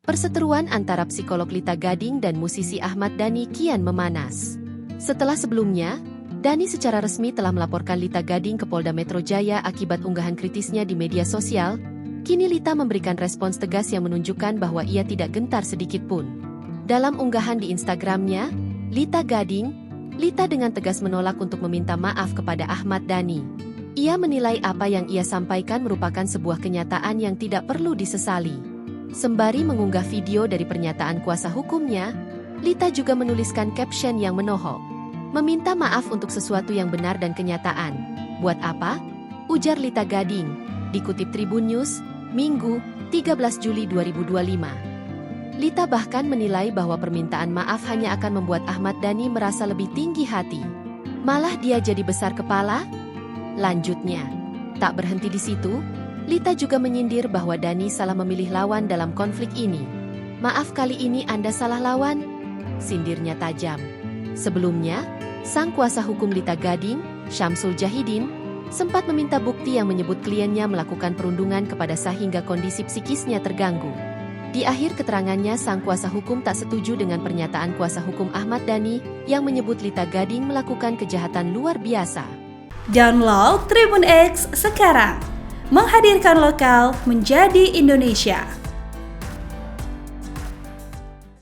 Perseteruan antara psikolog Lita Gading dan musisi Ahmad Dhani kian memanas. Setelah sebelumnya, Dhani secara resmi telah melaporkan Lita Gading ke Polda Metro Jaya akibat unggahan kritisnya di media sosial, kini Lita memberikan respons tegas yang menunjukkan bahwa ia tidak gentar sedikit pun. Dalam unggahan di Instagramnya, Lita dengan tegas menolak untuk meminta maaf kepada Ahmad Dhani. Ia menilai apa yang ia sampaikan merupakan sebuah kenyataan yang tidak perlu disesali. Sembari mengunggah video dari pernyataan kuasa hukumnya, Lita juga menuliskan caption yang menohok. Meminta maaf untuk sesuatu yang benar dan kenyataan. Buat apa? Ujar Lita Gading, dikutip Tribun News, Minggu, 13 Juli 2025. Lita bahkan menilai bahwa permintaan maaf hanya akan membuat Ahmad Dhani merasa lebih tinggi hati. Malah dia jadi besar kepala? Lanjutnya, tak berhenti di situ, Lita juga menyindir bahwa Dhani salah memilih lawan dalam konflik ini. Maaf kali ini Anda salah lawan, sindirnya tajam. Sebelumnya, sang kuasa hukum Lita Gading, Syamsul Jahidin, sempat meminta bukti yang menyebut kliennya melakukan perundungan kepada sehingga kondisi psikisnya terganggu. Di akhir keterangannya, sang kuasa hukum tak setuju dengan pernyataan kuasa hukum Ahmad Dhani yang menyebut Lita Gading melakukan kejahatan luar biasa. Download Tribun X sekarang, menghadirkan lokal menjadi Indonesia.